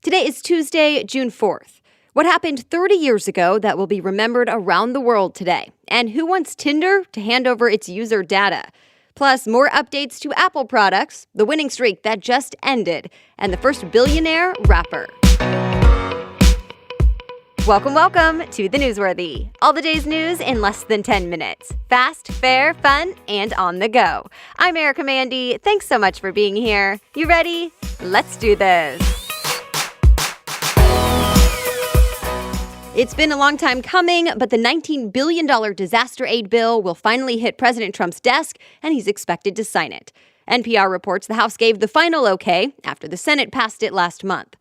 Today is Tuesday, June 4th. What happened 30 years ago that will be remembered around the world today? And who wants Tinder to hand over its user data? Plus, more updates to Apple products, the winning streak that just ended, and the first billionaire rapper. Welcome to The Newsworthy. All the day's news in less than 10 minutes. Fast, fair, fun, and on the go. I'm Erica Mandy. Thanks so much for being here. You ready? Let's do this. It's been a long time coming, but the $19 billion disaster aid bill will finally hit President Trump's desk, and he's expected to sign it. NPR reports the House gave the final okay after the Senate passed it last month.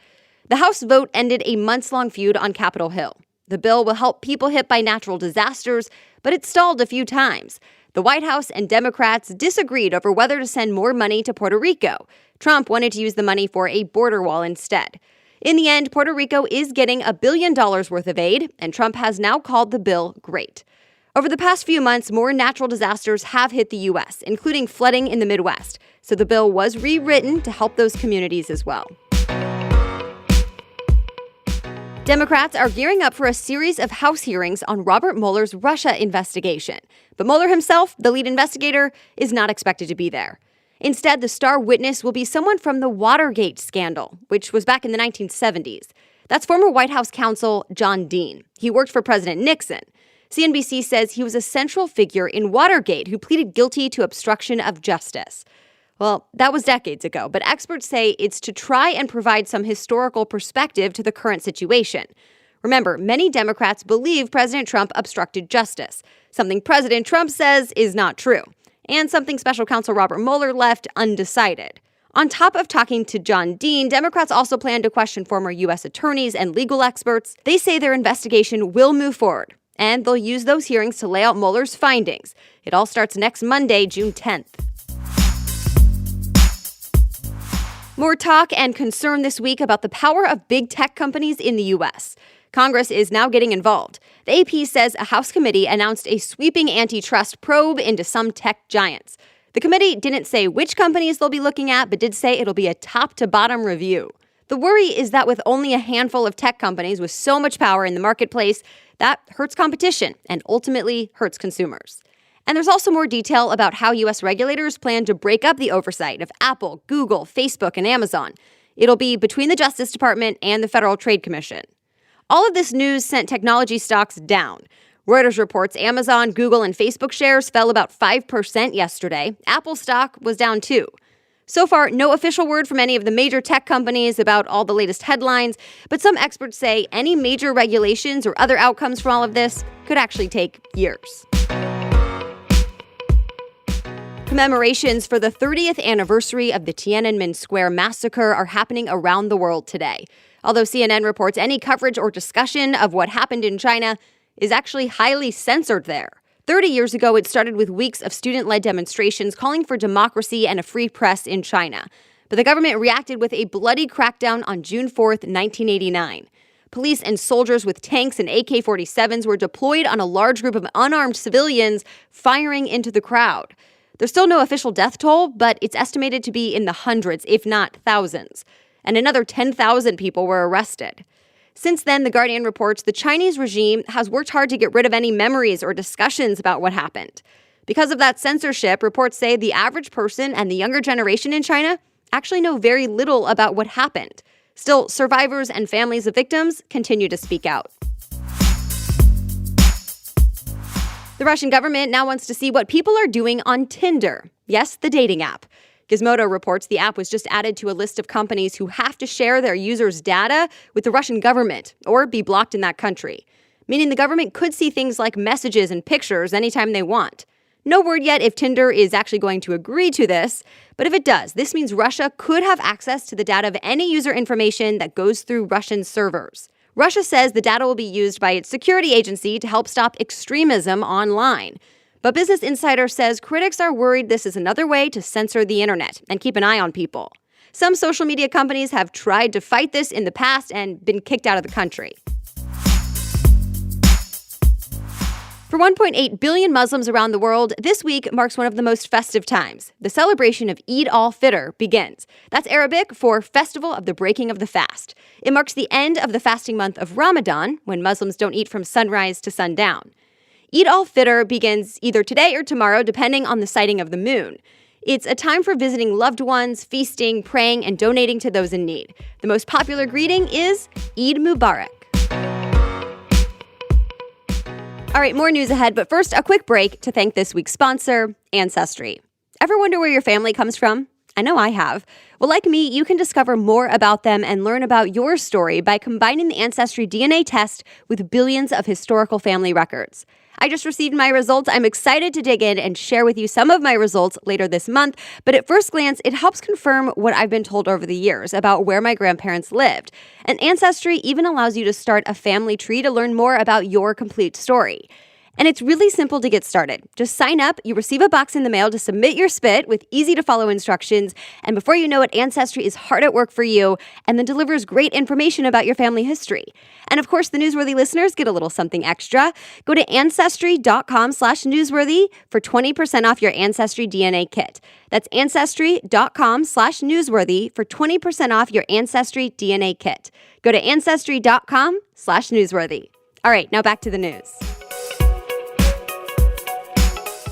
The House vote ended a months-long feud on Capitol Hill. The bill will help people hit by natural disasters, but it stalled a few times. The White House and Democrats disagreed over whether to send more money to Puerto Rico. Trump wanted to use the money for a border wall instead. In the end, Puerto Rico is getting $1 billion worth of aid, and Trump has now called the bill great. Over the past few months, more natural disasters have hit the U.S., including flooding in the Midwest, so the bill was rewritten to help those communities as well. Democrats are gearing up for a series of House hearings on Robert Mueller's Russia investigation. But Mueller himself, the lead investigator, is not expected to be there. Instead, the star witness will be someone from the Watergate scandal, which was back in the 1970s. That's former White House counsel John Dean. He worked for President Nixon. CNBC says he was a central figure in Watergate who pleaded guilty to obstruction of justice. Well, that was decades ago, but experts say it's to try and provide some historical perspective to the current situation. Remember, many Democrats believe President Trump obstructed justice, something President Trump says is not true, and something special counsel Robert Mueller left undecided. On top of talking to John Dean, Democrats also plan to question former U.S. attorneys and legal experts. They say their investigation will move forward, and they'll use those hearings to lay out Mueller's findings. It all starts next Monday, June 10th. More talk and concern this week about the power of big tech companies in the U.S. Congress is now getting involved. The AP says a House committee announced a sweeping antitrust probe into some tech giants. The committee didn't say which companies they'll be looking at, but did say it'll be a top-to-bottom review. The worry is that with only a handful of tech companies with so much power in the marketplace, that hurts competition and ultimately hurts consumers. And there's also more detail about how U.S. regulators plan to break up the oversight of Apple, Google, Facebook, and Amazon. It'll be between the Justice Department and the Federal Trade Commission. All of this news sent technology stocks down. Reuters reports Amazon, Google, and Facebook shares fell about 5% yesterday. Apple stock was down too. So far, no official word from any of the major tech companies about all the latest headlines, but some experts say any major regulations or other outcomes from all of this could actually take years. Commemorations for the 30th anniversary of the Tiananmen Square massacre are happening around the world today. Although CNN reports any coverage or discussion of what happened in China is actually highly censored there. 30 years ago, it started with weeks of student-led demonstrations calling for democracy and a free press in China. But the government reacted with a bloody crackdown on June 4th, 1989. Police and soldiers with tanks and AK-47s were deployed on a large group of unarmed civilians, firing into the crowd. There's still no official death toll, but it's estimated to be in the hundreds, if not thousands. And another 10,000 people were arrested. Since then, The Guardian reports the Chinese regime has worked hard to get rid of any memories or discussions about what happened. Because of that censorship, reports say the average person and the younger generation in China actually know very little about what happened. Still, survivors and families of victims continue to speak out. The Russian government now wants to see what people are doing on Tinder. Yes, the dating app. Gizmodo reports the app was just added to a list of companies who have to share their users' data with the Russian government or be blocked in that country, meaning the government could see things like messages and pictures anytime they want. No word yet if Tinder is actually going to agree to this, but if it does, this means Russia could have access to the data of any user information that goes through Russian servers. Russia says the data will be used by its security agency to help stop extremism online. But Business Insider says critics are worried this is another way to censor the internet and keep an eye on people. Some social media companies have tried to fight this in the past and been kicked out of the country. For 1.8 billion Muslims around the world, this week marks one of the most festive times. The celebration of Eid al-Fitr begins. That's Arabic for Festival of the Breaking of the Fast. It marks the end of the fasting month of Ramadan, when Muslims don't eat from sunrise to sundown. Eid al-Fitr begins either today or tomorrow, depending on the sighting of the moon. It's a time for visiting loved ones, feasting, praying, and donating to those in need. The most popular greeting is Eid Mubarak. All right, more news ahead, but first, a quick break to thank this week's sponsor, Ancestry. Ever wonder where your family comes from? I know I have. Well, like me, you can discover more about them and learn about your story by combining the Ancestry DNA test with billions of historical family records. I just received my results. I'm excited to dig in and share with you some of my results later this month, but at first glance, it helps confirm what I've been told over the years about where my grandparents lived. And Ancestry even allows you to start a family tree to learn more about your complete story. And it's really simple to get started. Just sign up, you receive a box in the mail to submit your spit with easy-to-follow instructions, and before you know it, Ancestry is hard at work for you and then delivers great information about your family history. And of course, the Newsworthy listeners get a little something extra. Go to Ancestry.com/newsworthy for 20% off your Ancestry DNA kit. That's Ancestry.com/newsworthy for 20% off your Ancestry DNA kit. Go to Ancestry.com/newsworthy. All right, now back to the news.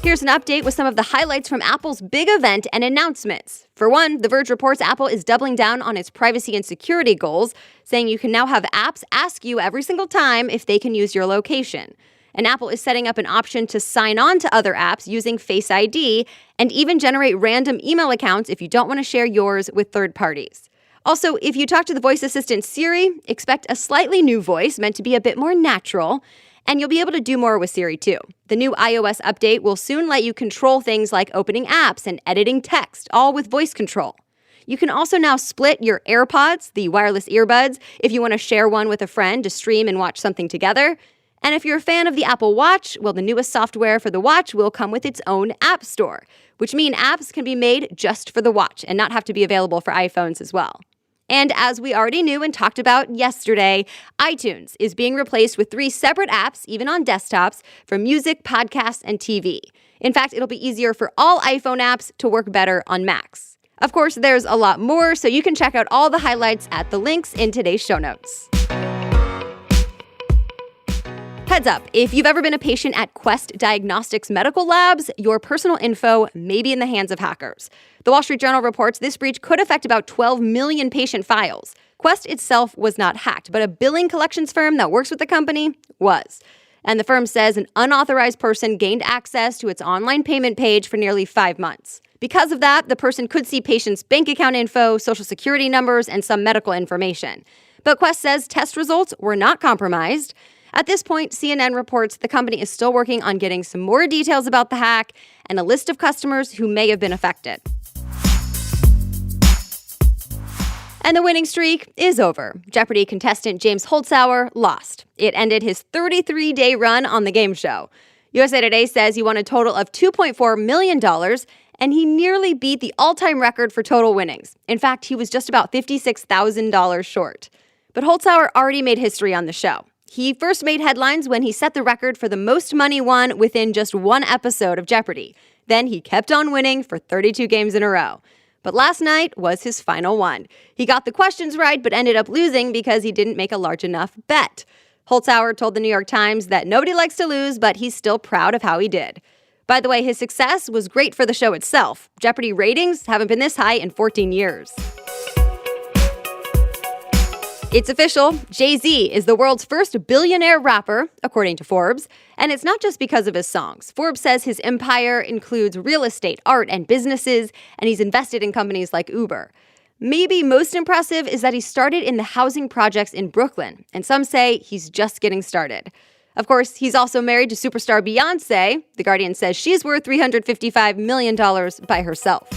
Here's an update with some of the highlights from Apple's big event and announcements. For one, The Verge reports Apple is doubling down on its privacy and security goals, saying you can now have apps ask you every single time if they can use your location. And Apple is setting up an option to sign on to other apps using Face ID and even generate random email accounts if you don't want to share yours with third parties. Also, if you talk to the voice assistant Siri, expect a slightly new voice meant to be a bit more natural. And you'll be able to do more with Siri, too. The new iOS update will soon let you control things like opening apps and editing text, all with voice control. You can also now split your AirPods, the wireless earbuds, if you want to share one with a friend to stream and watch something together. And if you're a fan of the Apple Watch, well, the newest software for the watch will come with its own app store, which means apps can be made just for the watch and not have to be available for iPhones as well. And as we already knew and talked about yesterday, iTunes is being replaced with 3 separate apps, even on desktops, for music, podcasts, and TV. In fact, it'll be easier for all iPhone apps to work better on Macs. Of course, there's a lot more, so you can check out all the highlights at the links in today's show notes. Heads up, if you've ever been a patient at Quest Diagnostics Medical Labs, your personal info may be in the hands of hackers. The Wall Street Journal reports this breach could affect about 12 million patient files. Quest itself was not hacked, but a billing collections firm that works with the company was. And the firm says an unauthorized person gained access to its online payment page for nearly 5 months. Because of that, the person could see patients' bank account info, social security numbers, and some medical information. But Quest says test results were not compromised. At this point, CNN reports the company is still working on getting some more details about the hack and a list of customers who may have been affected. And the winning streak is over. Jeopardy contestant James Holzhauer lost. It ended his 33-day run on the game show. USA Today says he won a total of $2.4 million, and he nearly beat the all-time record for total winnings. In fact, he was just about $56,000 short. But Holzhauer already made history on the show. He first made headlines when he set the record for the most money won within just one episode of Jeopardy! Then he kept on winning for 32 games in a row. But last night was his final one. He got the questions right, but ended up losing because he didn't make a large enough bet. Holzhauer told the New York Times that nobody likes to lose, but he's still proud of how he did. By the way, his success was great for the show itself. Jeopardy! Ratings haven't been this high in 14 years. It's official. Jay-Z is the world's first billionaire rapper, according to Forbes. And it's not just because of his songs. Forbes says his empire includes real estate, art, and businesses, and he's invested in companies like Uber. Maybe most impressive is that he started in the housing projects in Brooklyn, and some say he's just getting started. Of course, he's also married to superstar Beyoncé. The Guardian says she's worth $355 million by herself.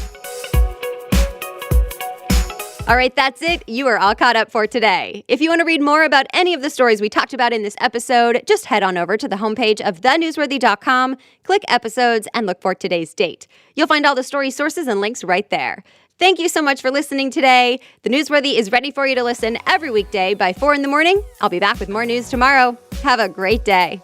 All right, that's it. You are all caught up for today. If you want to read more about any of the stories we talked about in this episode, just head on over to the homepage of thenewsworthy.com, click episodes, and look for today's date. You'll find all the story sources and links right there. Thank you so much for listening today. The Newsworthy is ready for you to listen every weekday by 4 in the morning. I'll be back with more news tomorrow. Have a great day.